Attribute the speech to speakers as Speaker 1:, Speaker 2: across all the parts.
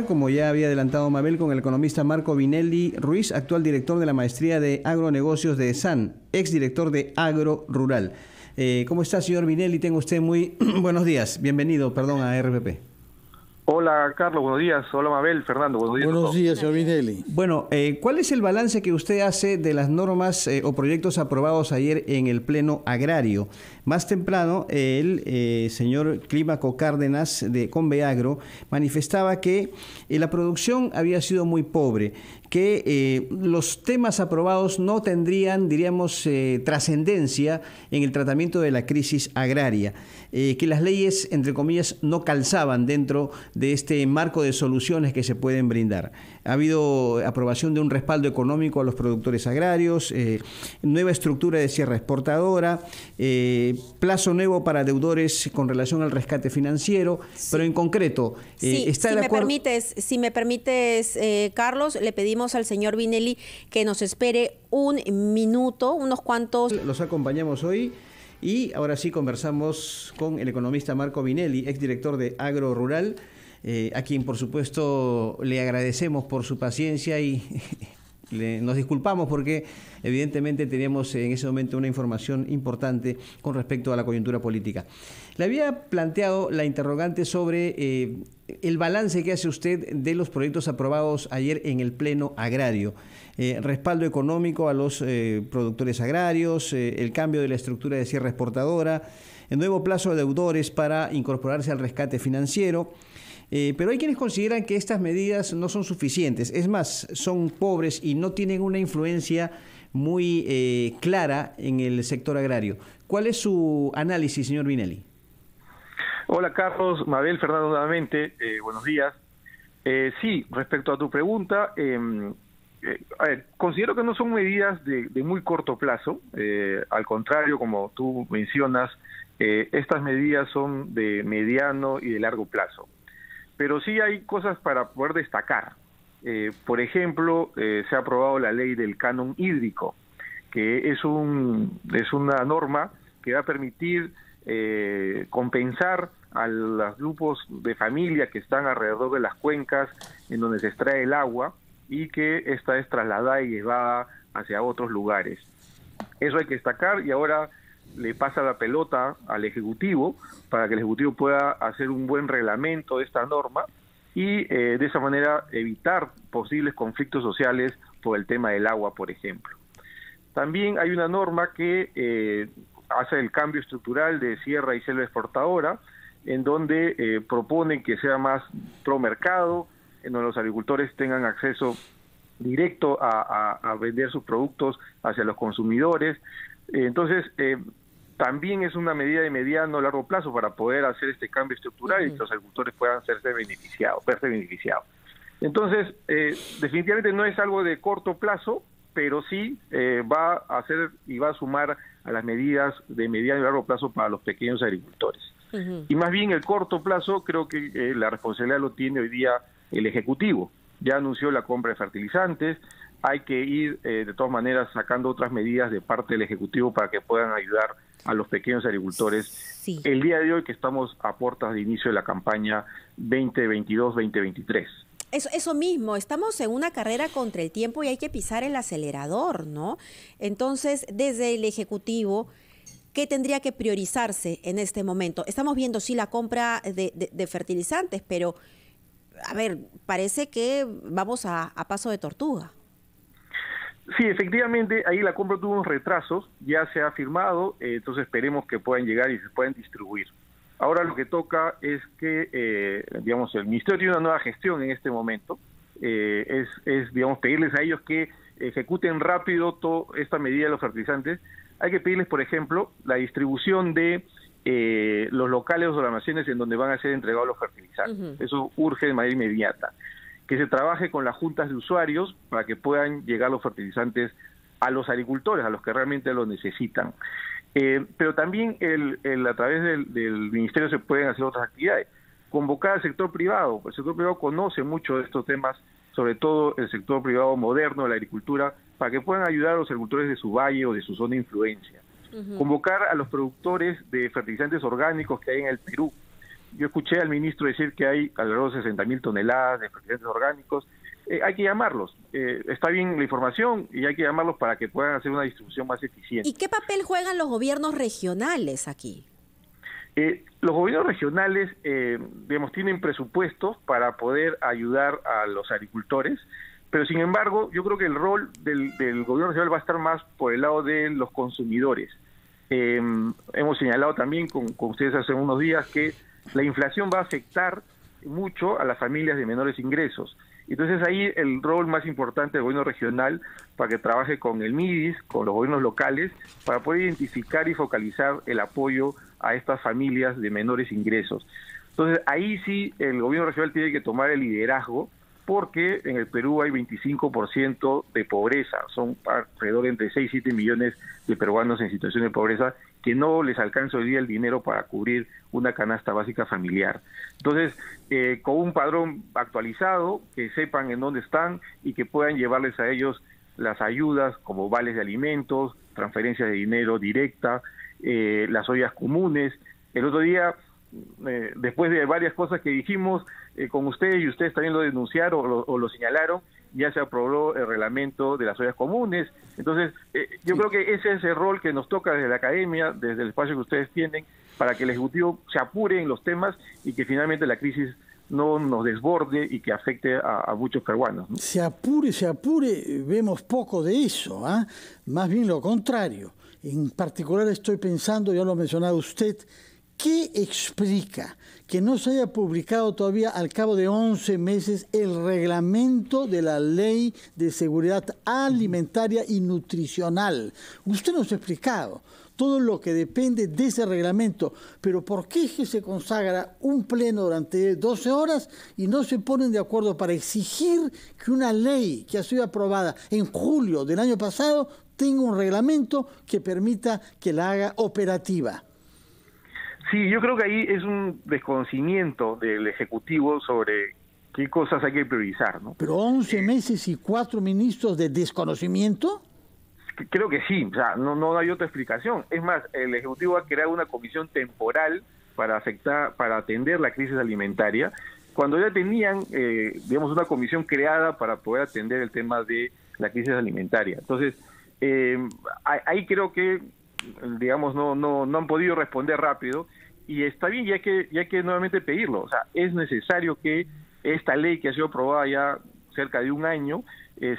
Speaker 1: Como ya había adelantado Mabel, con el economista Marco Vinelli Ruiz, actual director de la Maestría de Agronegocios de ESAN, exdirector de Agro Rural. ¿Cómo está, señor Vinelli? Tenga usted muy buenos días. Bienvenido, a RPP.
Speaker 2: Hola, Carlos, buenos días. Hola, Mabel, Fernando, buenos días.
Speaker 3: Buenos días, señor Vinelli.
Speaker 1: Bueno, ¿cuál es el balance que usted hace de las normas o proyectos aprobados ayer en el Pleno Agrario? Más temprano, el señor Clímaco Cárdenas de Conveagro manifestaba que la producción había sido muy pobre, que los temas aprobados no tendrían, diríamos, trascendencia en el tratamiento de la crisis agraria, que las leyes, entre comillas, no calzaban dentro de este marco de soluciones que se pueden brindar. Ha habido aprobación de un respaldo económico a los productores agrarios, nueva estructura de cierre exportadora, plazo nuevo para deudores con relación al rescate financiero, sí. Pero en concreto, ¿está de acuerdo?
Speaker 4: Si me permites, Carlos, le pedimos al señor Vinelli que nos espere un minuto, unos cuantos.
Speaker 1: Los acompañamos hoy. Y ahora sí conversamos con el economista Marco Vinelli, exdirector de Agro Rural, a quien por supuesto le agradecemos por su paciencia y nos disculpamos porque evidentemente teníamos en ese momento una información importante con respecto a la coyuntura política. Le había planteado la interrogante sobre el balance que hace usted de los proyectos aprobados ayer en el Pleno Agrario. Respaldo económico a los productores agrarios, el cambio de la estructura de cierre exportadora, el nuevo plazo de deudores para incorporarse al rescate financiero. Pero hay quienes consideran que estas medidas no son suficientes. Es más, son pobres y no tienen una influencia muy clara en el sector agrario. ¿Cuál es su análisis, señor Vinelli?
Speaker 2: Hola, Carlos, Mabel, Fernando, nuevamente. Buenos días. Sí, respecto a tu pregunta, considero que no son medidas de muy corto plazo. Al contrario, como tú mencionas, estas medidas son de mediano y de largo plazo. Pero sí hay cosas para poder destacar. Por ejemplo, se ha aprobado la ley del canon hídrico, que es una norma que va a permitir compensar a los grupos de familia que están alrededor de las cuencas en donde se extrae el agua y que esta es trasladada y llevada hacia otros lugares. Eso hay que destacar y ahora le pasa la pelota al Ejecutivo para que el Ejecutivo pueda hacer un buen reglamento de esta norma y de esa manera evitar posibles conflictos sociales por el tema del agua, por ejemplo. También hay una norma que hace el cambio estructural de sierra y selva exportadora, en donde propone que sea más pro mercado, en donde los agricultores tengan acceso directo a vender sus productos hacia los consumidores. Entonces, también es una medida de mediano o largo plazo para poder hacer este cambio estructural y que los agricultores puedan verse beneficiados. Entonces, definitivamente no es algo de corto plazo, pero sí va a hacer y va a sumar a las medidas de mediano y largo plazo para los pequeños agricultores. Y más bien el corto plazo, creo que la responsabilidad lo tiene hoy día el Ejecutivo. Ya anunció la compra de fertilizantes, hay que ir de todas maneras sacando otras medidas de parte del Ejecutivo para que puedan ayudar a los pequeños agricultores. Sí. El día de hoy que estamos a puertas de inicio de la campaña 2022-2023.
Speaker 4: Eso mismo, estamos en una carrera contra el tiempo y hay que pisar el acelerador, ¿no? Entonces, desde el Ejecutivo, ¿qué tendría que priorizarse en este momento? Estamos viendo, sí, la compra de fertilizantes, pero, a ver, parece que vamos a paso de tortuga.
Speaker 2: Sí, efectivamente, ahí la compra tuvo unos retrasos, ya se ha firmado, entonces esperemos que puedan llegar y se puedan distribuir. Ahora lo que toca es que, digamos, el Ministerio tiene una nueva gestión en este momento, digamos, pedirles a ellos que ejecuten rápido toda esta medida de los fertilizantes. Hay que pedirles, por ejemplo, la distribución de los locales o almacenes en donde van a ser entregados los fertilizantes. Eso urge de manera inmediata. Que se trabaje con las juntas de usuarios para que puedan llegar los fertilizantes a los agricultores, a los que realmente lo necesitan. Pero también a través del Ministerio se pueden hacer otras actividades. Convocar al sector privado. El sector privado conoce mucho de estos temas, sobre todo el sector privado moderno de la agricultura, para que puedan ayudar a los agricultores de su valle o de su zona de influencia. Convocar a los productores de fertilizantes orgánicos que hay en el Perú. yo escuché al ministro decir que hay alrededor de 60.000 toneladas de fertilizantes orgánicos. Hay que llamarlos. Está bien la información y hay que llamarlos para que puedan hacer una distribución más eficiente.
Speaker 4: ¿Y qué papel juegan los gobiernos regionales aquí?
Speaker 2: Los gobiernos regionales, digamos, tienen presupuestos para poder ayudar a los agricultores, pero sin embargo, yo creo que el rol del gobierno regional va a estar más por el lado de los consumidores. Hemos señalado también con ustedes hace unos días que la inflación va a afectar mucho a las familias de menores ingresos. Entonces ahí el rol más importante del gobierno regional para que trabaje con el MIDIS, con los gobiernos locales, para poder identificar y focalizar el apoyo a estas familias de menores ingresos. Entonces ahí sí el gobierno regional tiene que tomar el liderazgo, porque en el Perú hay 25% de pobreza, son alrededor entre 6 y 7 millones de peruanos en situación de pobreza que no les alcanza hoy día el dinero para cubrir una canasta básica familiar. Entonces, con un padrón actualizado, que sepan en dónde están y que puedan llevarles a ellos las ayudas como vales de alimentos, transferencias de dinero directa, las ollas comunes. El otro día, después de varias cosas que dijimos con ustedes, y ustedes también lo denunciaron o lo señalaron, ya se aprobó el reglamento de las ollas comunes. Entonces, yo creo que ese es el rol que nos toca desde la academia, desde el espacio que ustedes tienen, para que el Ejecutivo se apure en los temas y que finalmente la crisis no nos desborde y que afecte a muchos peruanos, ¿no?
Speaker 3: Se apure, vemos poco de eso, ¿eh? Más bien lo contrario. En particular estoy pensando, ya lo ha mencionado usted, ¿qué explica que no se haya publicado todavía al cabo de 11 meses el reglamento de la Ley de Seguridad Alimentaria y Nutricional? Usted nos ha explicado todo lo que depende de ese reglamento, pero ¿por qué es que se consagra un pleno durante 12 horas y no se ponen de acuerdo para exigir que una ley que ha sido aprobada en julio del año pasado tenga un reglamento que permita que la haga operativa?
Speaker 2: Sí, yo creo que ahí es un desconocimiento del Ejecutivo sobre qué cosas hay que priorizar, ¿no?
Speaker 3: ¿Pero 11 meses y 4 ministros de desconocimiento?
Speaker 2: Creo que sí, o sea, no hay otra explicación. Es más, el Ejecutivo ha creado una comisión temporal para atender la crisis alimentaria, cuando ya tenían, digamos, una comisión creada para poder atender el tema de la crisis alimentaria. Entonces, ahí creo que, digamos, no han podido responder rápido, y está bien, ya que nuevamente pedirlo. O sea, es necesario que esta ley que ha sido aprobada ya cerca de un año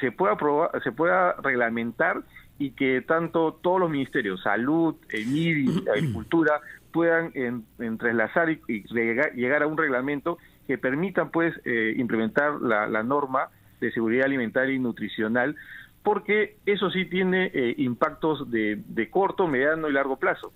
Speaker 2: se pueda reglamentar, y que tanto todos los ministerios, salud, MIDI, agricultura, puedan entrelazar y llegar a un reglamento que permita pues implementar la norma de seguridad alimentaria y nutricional, porque eso sí tiene impactos de corto, mediano y largo plazo.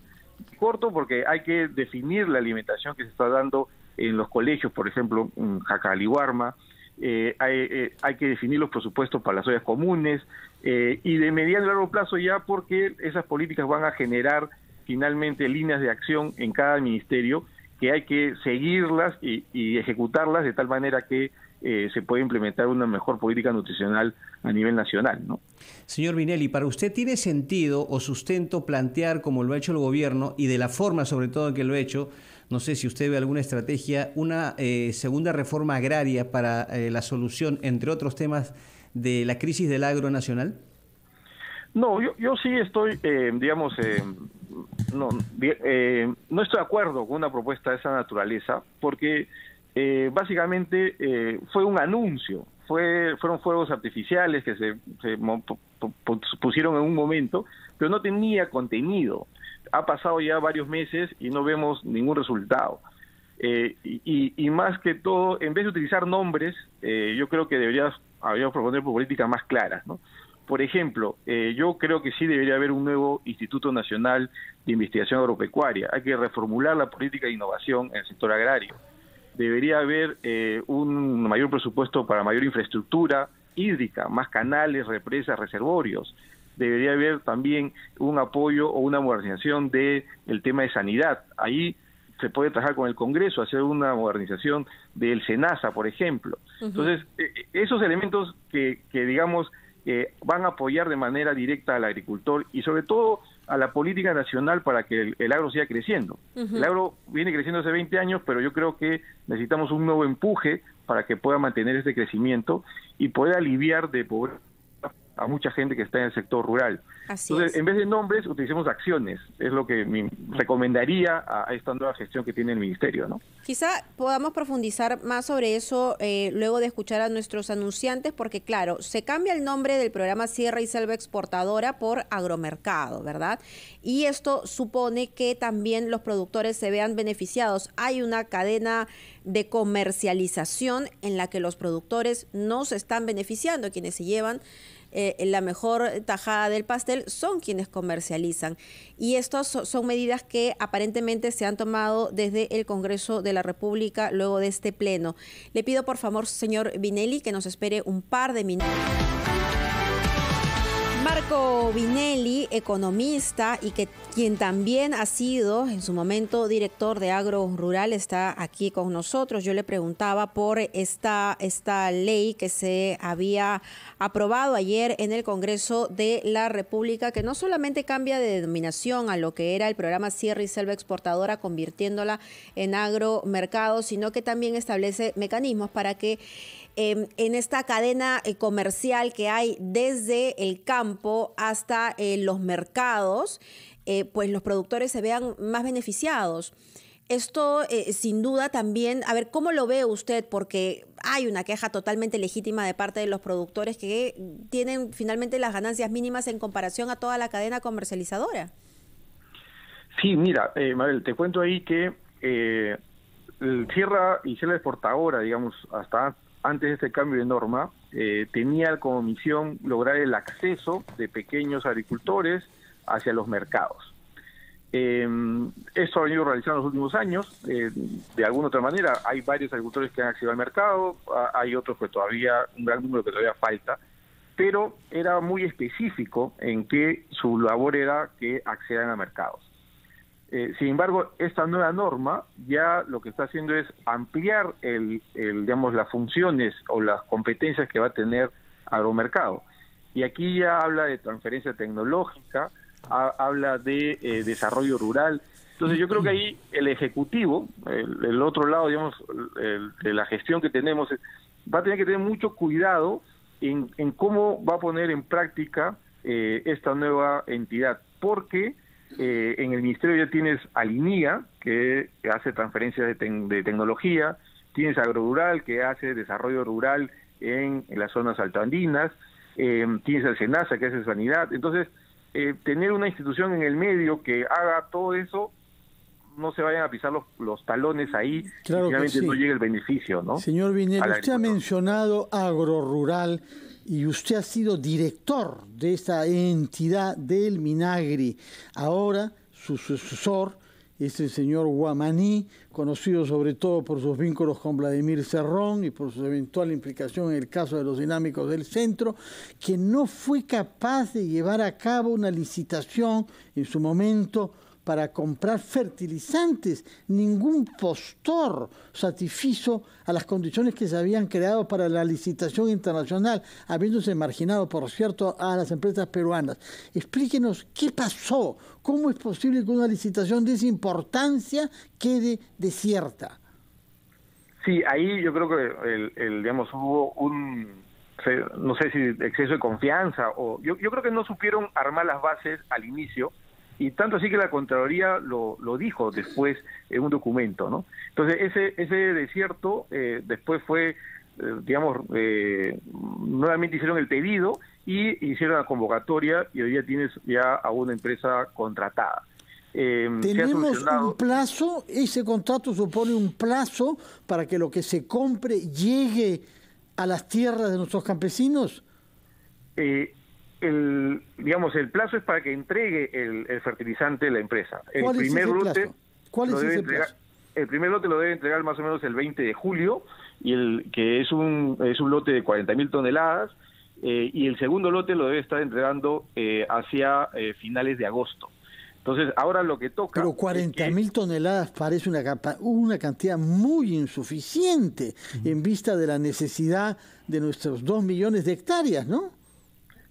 Speaker 2: Corto porque hay que definir la alimentación que se está dando en los colegios, por ejemplo, en Jacalihuarma. Hay que definir los presupuestos para las ollas comunes, y de mediano y largo plazo ya, porque esas políticas van a generar finalmente líneas de acción en cada ministerio que hay que seguirlas y ejecutarlas de tal manera que se pueda implementar una mejor política nutricional a nivel nacional, ¿no?
Speaker 1: Señor Vinelli, ¿para usted tiene sentido o sustento plantear, como lo ha hecho el gobierno y de la forma sobre todo en que lo ha hecho, no sé si usted ve alguna estrategia, una segunda reforma agraria para la solución, entre otros temas, de la crisis del agro nacional?
Speaker 2: No, yo sí estoy, digamos, no estoy de acuerdo con una propuesta de esa naturaleza, porque básicamente fue un anuncio, fueron fuegos artificiales que se pusieron en un momento, pero no tenía contenido. Ha pasado ya varios meses y no vemos ningún resultado. Y más que todo, en vez de utilizar nombres, yo creo que deberíamos proponer políticas más claras, ¿no? Por ejemplo, yo creo que sí debería haber un nuevo Instituto Nacional de Investigación Agropecuaria. Hay que reformular la política de innovación en el sector agrario. Debería haber un mayor presupuesto para mayor infraestructura hídrica, más canales, represas, reservorios. Debería haber también un apoyo o una modernización del tema de sanidad. Ahí se puede trabajar con el Congreso, hacer una modernización del SENASA, por ejemplo. Entonces, esos elementos que digamos, van a apoyar de manera directa al agricultor y sobre todo a la política nacional para que el agro siga creciendo. El agro viene creciendo hace 20 años, pero yo creo que necesitamos un nuevo empuje para que pueda mantener este crecimiento y poder aliviar de pobreza a mucha gente que está en el sector rural. Entonces, en vez de nombres, utilicemos acciones. Es lo que me recomendaría a esta nueva gestión que tiene el ministerio, ¿no?
Speaker 4: Quizá podamos profundizar más sobre eso luego de escuchar a nuestros anunciantes, porque claro, se cambia el nombre del programa Sierra y Selva Exportadora por Agromercado, ¿verdad? Y esto supone que también los productores se vean beneficiados. Hay una cadena de comercialización en la que los productores no se están beneficiando, quienes se llevan la mejor tajada del pastel son quienes comercializan. Y estas son medidas que aparentemente se han tomado desde el Congreso de la República luego de este pleno. Le pido por favor, señor Vinelli, que nos espere un par de minutos. Marco Vinelli, economista y quien también ha sido en su momento director de Agro Rural, está aquí con nosotros. Yo le preguntaba por esta ley que se había aprobado ayer en el Congreso de la República, que no solamente cambia de denominación a lo que era el programa Sierra y Selva Exportadora, convirtiéndola en agromercado, sino que también establece mecanismos para que en esta cadena comercial que hay desde el campo hasta los mercados, pues los productores se vean más beneficiados. Esto sin duda también, a ver, ¿cómo lo ve usted? Porque hay una queja totalmente legítima de parte de los productores que tienen finalmente las ganancias mínimas en comparación a toda la cadena comercializadora.
Speaker 2: Sí, mira, Mabel, te cuento ahí que el Sierra y Selva Exportadora, digamos, hasta antes de este cambio de norma, tenía como misión lograr el acceso de pequeños agricultores hacia los mercados. Esto ha venido realizando en los últimos años, de alguna otra manera. Hay varios agricultores que han accedido al mercado, hay otros que todavía, un gran número que todavía falta, pero era muy específico en que su labor era que accedan a mercados. Sin embargo, esta nueva norma ya lo que está haciendo es ampliar digamos, las funciones o las competencias que va a tener Agromercado. Y aquí ya habla de transferencia tecnológica, habla de desarrollo rural. Entonces yo creo que ahí el Ejecutivo, el otro lado, digamos, de la gestión que tenemos, va a tener que tener mucho cuidado en cómo va a poner en práctica esta nueva entidad, porque en el ministerio ya tienes a Linia, que hace transferencias de tecnología, tienes Agrorural, que hace desarrollo rural en las zonas altoandinas, tienes al SENASA, que hace sanidad. Entonces, tener una institución en el medio que haga todo eso, no se vayan a pisar los talones ahí,
Speaker 3: claro,
Speaker 2: y finalmente
Speaker 3: sí.
Speaker 2: no llegue el beneficio, ¿no?
Speaker 3: Señor Vinelli, usted ha mencionado Agrorural y usted ha sido director de esta entidad del Minagri. Ahora su sucesor es el señor Guamaní, conocido sobre todo por sus vínculos con Vladimir Cerrón y por su eventual implicación en el caso de los dinámicos del centro, que no fue capaz de llevar a cabo una licitación en su momento para comprar fertilizantes. Ningún postor satisfizo a las condiciones que se habían creado para la licitación internacional, habiéndose marginado, por cierto, a las empresas peruanas. Explíquenos qué pasó, cómo es posible que una licitación de esa importancia quede desierta.
Speaker 2: Sí, ahí yo creo que digamos, hubo no sé si exceso de confianza, o yo creo que no supieron armar las bases al inicio. Y tanto así que la Contraloría lo dijo después en un documento, ¿no? Entonces, ese desierto después fue, digamos, nuevamente hicieron el pedido y hicieron la convocatoria y hoy día tienes ya a una empresa contratada.
Speaker 3: ¿Tenemos un plazo? ¿Ese contrato supone un plazo para que lo que se compre llegue a las tierras de nuestros campesinos?
Speaker 2: Digamos, el plazo es para que entregue el fertilizante la empresa.
Speaker 3: ¿Cuál es ese plazo? ¿Cuál es ese plazo?
Speaker 2: El primer lote lo debe entregar más o menos el 20 de julio, que es un lote de 40.000 toneladas, y el segundo lote lo debe estar entregando hacia finales de agosto. Entonces, ahora lo que toca...
Speaker 3: Pero 40.000 toneladas parece una cantidad muy insuficiente en vista de la necesidad de nuestros 2 millones de hectáreas, ¿no?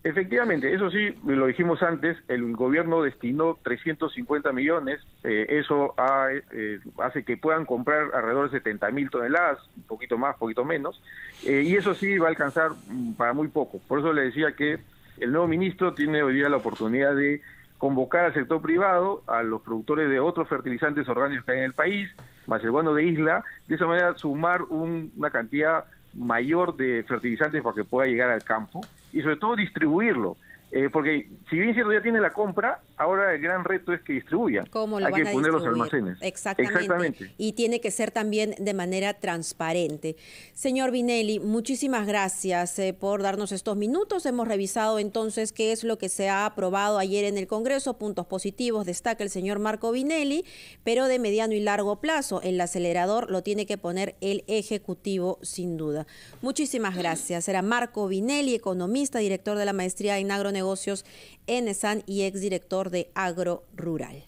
Speaker 2: Efectivamente, eso sí, lo dijimos antes, el gobierno destinó 350 millones, eso hace que puedan comprar alrededor de 70.000 toneladas, un poquito más, un poquito menos, y eso sí va a alcanzar para muy poco. Por eso le decía que el nuevo ministro tiene hoy día la oportunidad de convocar al sector privado, a los productores de otros fertilizantes orgánicos que hay en el país, más el bono de isla, de esa manera sumar una cantidad mayor de fertilizantes para que pueda llegar al campo y sobre todo distribuirlo. Porque si bien cierto ya tiene la compra, ahora el gran reto es que distribuyan.
Speaker 4: ¿Cómo lo
Speaker 2: Hay
Speaker 4: van
Speaker 2: que
Speaker 4: a
Speaker 2: poner los
Speaker 4: distribuir?
Speaker 2: almacenes.
Speaker 4: Exactamente. Y tiene que ser también de manera transparente. Señor Vinelli, muchísimas gracias por darnos estos minutos. Hemos revisado entonces qué es lo que se ha aprobado ayer en el Congreso, puntos positivos, destaca el señor Marco Vinelli, pero de mediano y largo plazo. El acelerador lo tiene que poner el Ejecutivo sin duda. Muchísimas gracias. Era Marco Vinelli, economista, director de la maestría en agronegocios en ESAN y exdirector de Agro Rural.